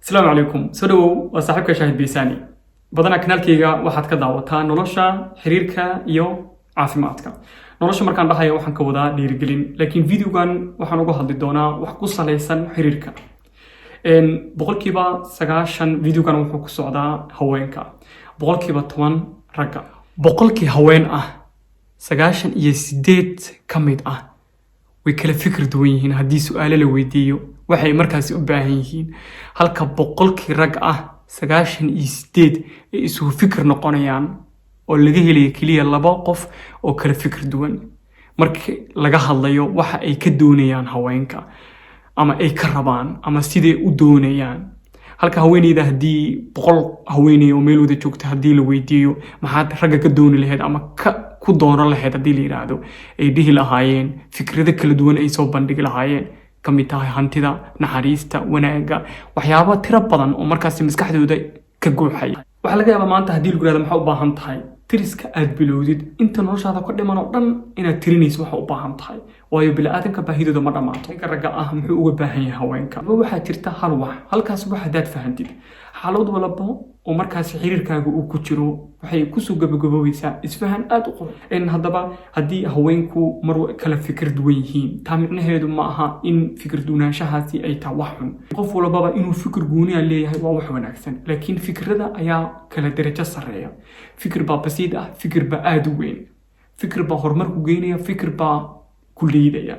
السلام عليكم سدو وصاحبك شاهد بيساني بدنا kanaalkayga waxaad ka daawataa nolosha xiriirka iyo caafimaadka nolosha markaan dhahayo waxaan ka wadaa dhiirigelin laakiin videogan waxaan uga hadli doonaa wax ku saleysan xiriirka boqolkiiba 90 videogan wuxuu ku socdaa haweenka boqolkiiba 10 ragga boqolkii haween ah 98 kamid ah way kala fikir duwan yihiin haddii su'aalo la weydiiyo waxay markaas u baahan yihiin halka boqolkii rag ah 98 ay isu fikir noqonayaan oo laga helayo kaliya laba qof oo kala fikir duwan markii laga hadlayo waxa ay ka doonayaan haweenka ama ay ka rabaan ama sidee u doonayaan halka haweeneyda hadii boqol haweeney oo meel wada joogta hadii la weydiiyo maxaad ragga ka dooni lahayd ama ku dooran lahayd hadii la yiraahdo ay dhihi lahaayeen fikrado kala duwan ay soo bandhigi lahaayeen kamid tahay hantida naxariista wanaaga waxyaabo tiro badan oo markaas maskaxdooda ka guuxay waxa laga yaabaa maanta hadii lagu yiraahdo maxaa u baahan tahay tiriska aad bilowdid inta noloshaada ku dhiman oo dhan inaad tirinayso waxa u baahan tahay waayo bilaadanka baahidooda ma dhamaato ninka ragga ah muxuu uga baahan yahay haweenka waxa jirta hal wax halkaas waxa daad fahantid xaalad walba oo markaas xiriirkaaga uu ku jiro waxay ku soo gabagabowaysaa isfahan aad u qor hadaba hadii haweenku mar kala fikir duwan yihiin taa micnaheedu ma aha in fikir duwanaanshahaasi ay tahay wax xun qof walba inuu fikir gooni ah leeyahay waa wax wanaagsan laakiin fikrada ayaa kala darajo sareeya fikir baa basiid ah fikir baa aad u weyn fikir baa horumar ku geynaya fikir baa ku leedaya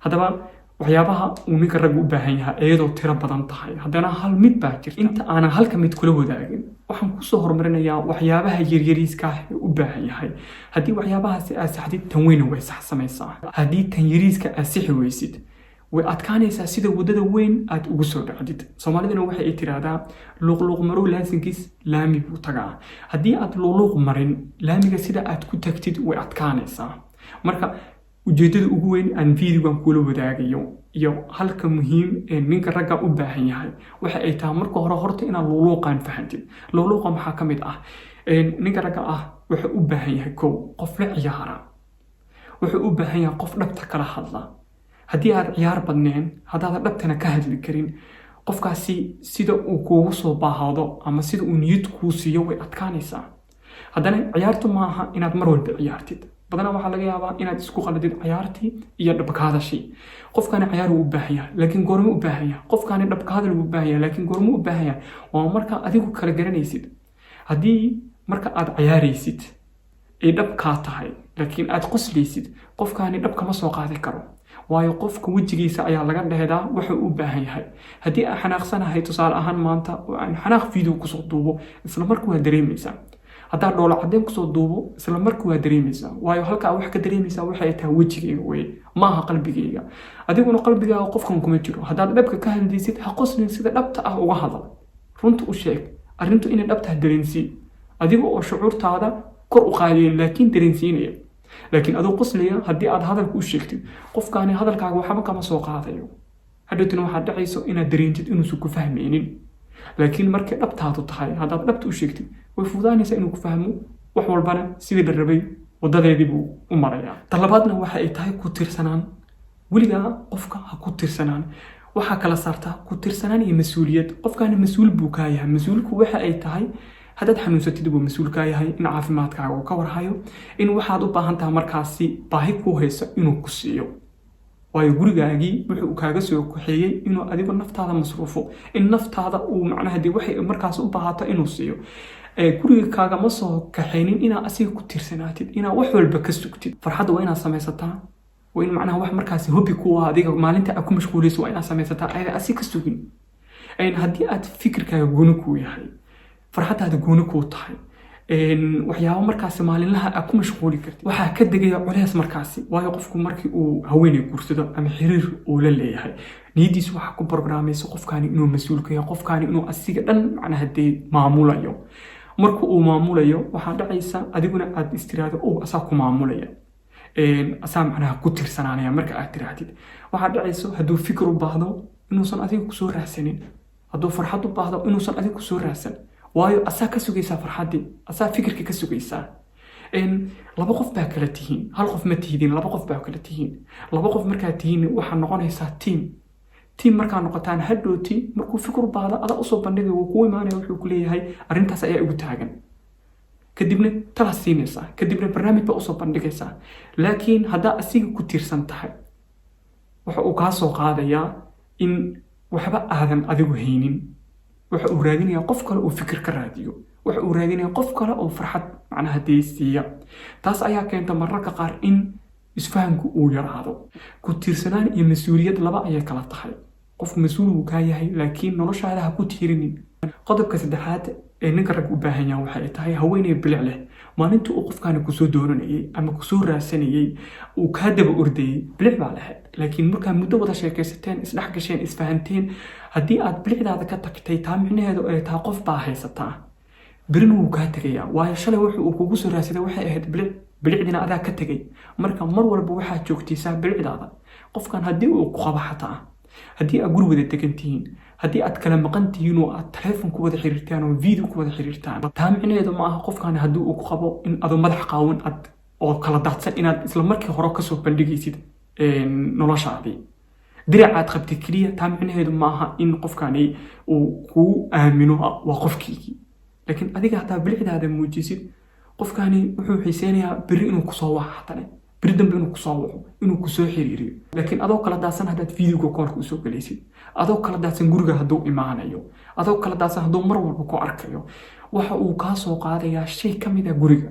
hadaba waxyaabaha uu ninka rag u baahan yahay iyadoo tiro badan tahay haddana hal mid baa jirta inta aan halka mid kula wadaagin waxaan ku soo horumarinayaa waxyaabaha yaryariiska ah ee u baahan yahay hadii waxyaabahaasi aad saxdid tan weyn way sax samaysaa hadii tan yariiska aad sixi weysid way adkaanaysaa sida wadada weyn aad ugu soo dhacdid Soomaaliduna waxay ay tiraahdaa luqluq maro laasinkiis laami buu tagaa hadii aad luqluq marin laamiga sida aad ku tagtid way adkaanaysaa marka ujeedada ugu weyn aan videogan kula wadaagayo iyo halka muhiim ee ninka ragga u baahan yahay waxa ay tahay marka hore horta inaad luqluqan fahantid luqluqa maxaa kamid ah ninka ragga ah waxa u baahan yahay qof la ciyaara waxa u baahan yahay qof dhabta kala hadla hadii aad ciyaar badneen hadaad dhabtana ka hadli karin qofkaasi sida uu kuugu soo baahado ama sida uu niyad kuu siiyo way adkaanaysaa haddana ciyaartu ma aha inaad mar walba ciyaartid badana waxa laga yaabaa inaad isku qaladid ciyaartii iyo dhabkaadashi qofkana ciyaar uu baahan yahay laakiin goorma u baahan yahay qofkana dhabkaada uu baahan yahay laakiin goorma u baahan yahay oo marka adigu kala garanaysid hadii marka aad ciyaaraysid ay dhabka tahay laakiin aad qoslaysid qofkana dhabka ma soo qaadi karo waayo qofka wajigiisa ayaa laga dheedaa waxa uu baahan yahay hadii aan xanaaqsanahay tusaale ahaan maanta oo aan xanaaq video ku soo duubo isla markuu waa dareemaysaa hadaa dhoola cadeen ku soo duubo isla markuu waa dareemaysaa waayo halka wax ka dareemaysaa waxay tahay wajigayga way ma aha qalbigayga adiguna qalbigaaga qofkan kuma jiro hadaad dhabka ka hadlaysid ha qoslin sida dhabta ah uga hadal runta u sheeg arrintu inay dhabta dareensi adiga oo shucuurtaada kor u qaadeen laakiin dareensiinaya laakiin adoo qoslaya hadii aad hadalku u sheegtid qofkaani hadalkaaga waxba kama soo qaadayo hadhootuna waxa dhacayso inaad dareentid inuu ku fahmeenin laakiin markay dhabtaadu tahay hadaad dhabta u sheegtid way fududaanaysaa inuu ku fahmo wax walbana sidii la rabay wadadeedii buu u marayaa talabaadna waxa ay tahay ku tirsanaan weliga qofka ha ku tirsanaan waxa kala saarta ku tirsanaan iyo mas'uuliyad qofkaani mas'uul buu ka yahay mas'uulku waxa ay tahay hadaad xanuunsatid buu mas'uul ka yahay in caafimaadkaaga uu ka warhayo in waxaad u baahan tahay markaasi baahi ku hayso inuu ku siiyo waayo gurigaagii wuxuu kaaga soo kaxeeyay inuu adigu naftaada masruufo in naftaada uu macnaha dii waxay markaas u baahato inuu siiyo guriga kaaga ma soo kaxeynin inaad asiga ku tirsanaatid inaad wax walba ka sugtid farxadda waa inaad samaysataa waa in macnaha wax markaas hobby ku ah adiga maalinta aad ku mashquulayso waa inaad samaysataa ayada asiga ka sugin haddii aad fikirkaaga gooni ku yahay farxaddaada gooni ku tahay waxyaabo markaas maalinlaha aad ku mashquuli kartid waxa ka degaya culays markaas waayo qofku markii uu haweeney guursado ama xiriir uu la leeyahay niyadiisu waxa ku programayso qofkaani inuu mas'uul ka yahay qofkaani inuu asiga dhan macnaha dee maamulayo markuu uu maamulayo waxa dhacaysa adiguna aad istiraado oo asaa ku maamulaya asaa macnaha ku tirsanaanaya marka aad tiraahdid waxa dhacayso haduu fikir u baahdo inuusan adiga ku soo raadsanin haduu farxad u baahdo inuusan adiga ku soo raadsan waayo asaa ka sugaysaa farxadii asaa fikirka ka sugaysaa laba qof baa kala tihiin hal qof ma tihiin laba qof baa kala tihiin laba qof markaa tihiin waxa noqonaysaa team tiim markaa noqotaan hadhowti markuu fikir baado ada usoo bandhigay wuu kuu imaanaya wuxuu ku leeyahay arrintaas ayaa igu taagan kadibna tala siinaysaa kadibna barnaamij baa usoo bandhigaysaa laakiin haddaa asiga ku tiirsan tahay waxa uu kaa soo qaadayaa in waxba aadan adigu haynin waxa uu raadinayaa qof kale uu fikir ka raadiyo waxa uu raadinayaa qof kale oo farxad macnaha deysiiya taas ayaa keenta mararka qaar in isfahanku uu yaraado ku tiirsanaan iyo mas-uuliyad laba ayay kala tahay qofku mas-uul wuu kaa yahay laakiin noloshaada ha ku tiirinin qodobka saddexaad ee ninka rag u baahan yahay waxay tahay haweeney bilic leh maalintii uu qofkaani kusoo dooranayay ama kusoo raadsanayay uu kaa daba ordayay bilic baa lahayd laakiin markaa muddo wada sheekaysateen isdhex gasheen isfahanteen haddii aad bilicdaada ka tagtay taa micnaheedu ay tahay qof baa haysataa berina wuu kaa tegayaa waayo shalay wuxuu uu kugu soo raadsaday waxay ahayd bilicdina adaa ka tegay marka mar walba waxaad joogtaysaa bilicdaada qofkan haddii uu ku qabo xataa haddii aad guri wada degan tihiin haddii aad kala maqan tihiin oo aad telefoon ku wada xiriirtaan oo video ku wada xiriirtaan taa micnaheedu ma aha qofkan haddii uu ku qabo in adoo madax qaawan oo kala daadsan inaad isla markii hore kasoo bandhigaysid noloshaadii diracaad qabtay keliya taa micnaheedu ma aha in qofkani uu kuu aamino waa qofkiigii laakiin adiga hataa bilicdaada muujisid qofkani wuxuu xiiseynayaa beri inuu kusoo waco hatane beri dambe inuu kusoo waco inuu kusoo xiriiriyo laakiin adoo kala daadsan haddaad videoga koonka usoo galaysid adoo kala daadsan guriga hadduu imaanayo adoo kala daadsan hadduu mar walba ku arkayo waxa uu kaa soo qaadayaa shay ka mid ah guriga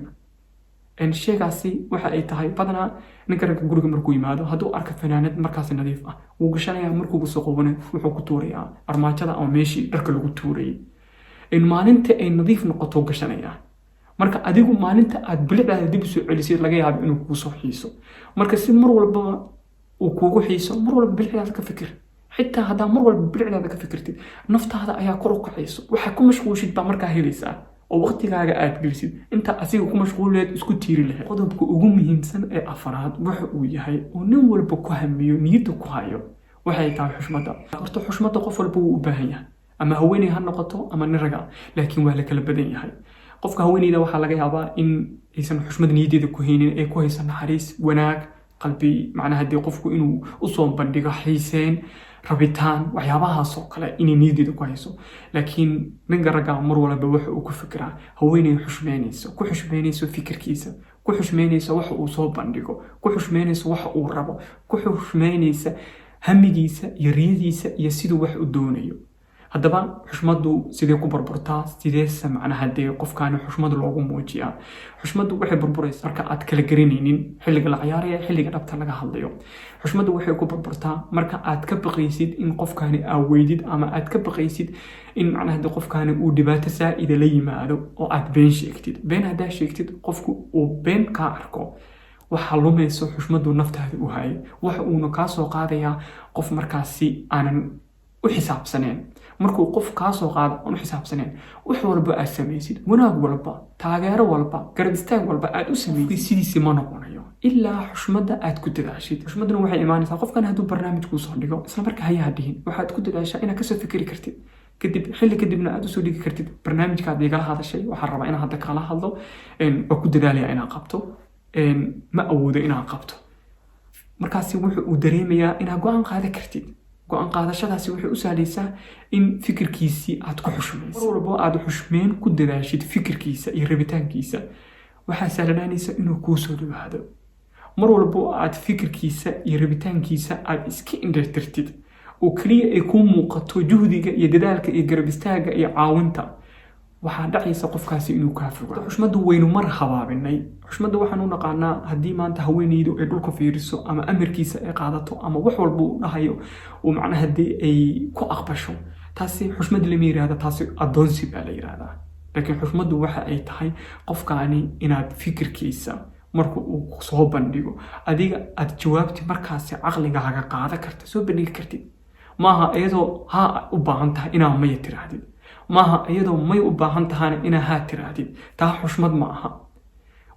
shaygaasi waxa ay tahay badanaa ninka ragga guriga markuu yimaado hadduu arka fanaanad markaasi nadiif ah wuu gashanayaa markuu soo qobane wuxuu ku tuurayaa armaajada ama meeshii dharka lagu tuurayay maalinta ay nadiif noqoto gashanayaa marka adigu maalinta aad bilicdaada dib usoo celisay laga yaabo inuu kugu soo xiiso marka si mar walbaba uu kugu xiiso mar walba bilicdaada ka fikir xitaa haddaa mar walba bilicdaada ka fikirtid naftaada ayaa kor u kacayso waxaa ku mashquulshid baa markaa helaysaa oo waqtigaaga aad gelisid inta asiga ku mashquuleed isku tiiri lahayd qodobka ugu muhiimsan ee afaraad waxa uu yahay oo nin walba ku hamiyo niyadda ku hayo waxay tahay xushmadda horta xushmadda qof walba wuu u baahan yahay ama haweeney ha noqoto ama nin raga laakiin waa la kala badan yahay qofka haweeneyda waxaa laga yaabaa in aysan xushmad niyaddeeda ku haynin ee ku haysan naxariis wanaag qalbi macnaha haddii qofku inuu usoo bandhigo xiiseen rabitaan waxyaabahaasoo kale inay niyaddeeda ku hayso laakiin ninka ragga mar walba waxa uu ku fikiraa haweeney ku xushmeynayso fikirkiisa ku xushmeynaysa waxa uu soo bandhigo ku xushmeynaysa waxa uu rabo ku xushmeynaysa hamigiisa iyo riyadiisa iyo siduu wax u doonayo haddaba xushmaddu sidee ku burburtaa sideese macnaha dee qofkaani xushmad loogu muujiyaa xushmaddu waxay burburaysaa marka aad kala garanaynin xilliga la ciyaaraya xilliga dhabta laga hadlayo xushmaddu waxay ku burburtaa marka aad ka baqaysid in qofkaani aad weydid ama aad ka baqaysid in macnaha dee qofkaani uu dhibaato saa'ida la yimaado oo aad been sheegtid been haddaa sheegtid qofku uu been kaa arko waxaa lumayso xushmaddu naftaada u hayay waxa uuna kaa soo qaadayaa qof markaasi aanan u xisaabsaneen markuu qof kaa soo qaado aan u xisaabsaneen wax walba aad samaysid wanaag walba taageero walba garab istaag walba aad u samaysid sidiisi ma noqonayo ilaa xushmadda aad ku dadaashid xushmadduna waxay imaanaysaa qofkan hadduu barnaamij kuu soo dhigo isla markaa hayaha dhihin waxaad ku dadaashaa inaad kasoo fikiri kartid kadibna aad usoo dhigi kartid barnaamijkaad igala hadashay waxaa rabaa inaan hadda kala hadlo waa ku dadaalaya inaan qabto ma awoodo inaan qabto markaasi wuxuu uu dareemayaa inaad go-aan qaadan kartid go-aan qaadashadaasi waxay u sahlaysaa in fikirkiisii aad ku xushmayso mar walbo aad xushmeyn ku dadaashid fikirkiisa iyo rabitaankiisa waxaa sahlanaanaysa inuu kuu soo dhawaado mar walbo aad fikirkiisa iyo rabitaankiisa aad iska indhatirtid oo keliya ay kuu muuqato juhdiga iyo dadaalka iyo garab istaaga iyo caawinta waxaa dhacaysa qofkaasi inuu kaa fogaado xushmaddu waynu mar habaabinay xushmadda waxaan u naqaanaa haddii maanta haweeneydu ay dhulka fiiriso ama amarkiisa ay qaadato ama wax walba uu dhahayo uu macnaha dee ay ku aqbasho taasi xushmad lama yihahda taasi addoonsi baa la yihahdaa laakiin xushmaddu waxa ay tahay qofkaani inaad fikirkiisa marka uu soo bandhigo adiga aad jawaabti markaasi caqligaaga qaada karta soo bandhigi kartid maaha iyadoo haa u baahan tahay inaad maya tiraahdid maaha iyadoo may u baahan tahana inaa haa tiraahdid taa xushmad ma aha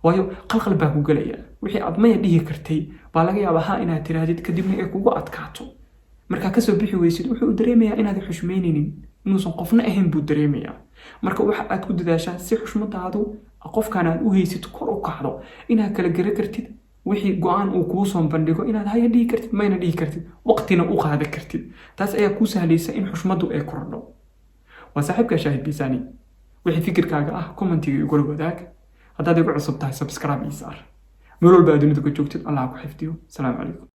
waayo qalqal baa ku gelaya wixii aad maya dhihi kartay baa laga yaabaa haa inaad tiraahdid kadibna ay kugu adkaato markaa kasoo bixi weysid wuxuu dareemayaa inaad xushmeynaynin inuusan qofna ahayn buu dareemayaa marka waxa aad ku dadaashaa si xushmadaadu qofkan aad u haysid kor u kacdo inaad kala gara kartid wixii go'aan uu kuu soo bandhigo inaad haya dhihi kartid mayna dhihi kartid waqtina u qaadan kartid taas ayaa kuu sahlaysa in xushmaddu ay kordho waa saaxiibka shaahid biisaani wixii fikirkaaga ah commentiga igula wadaag haddaad igu cusub tahay subscribe ii saar meel walba aad dunida ka joogtid allah ku xifdiyo salaamu calaykum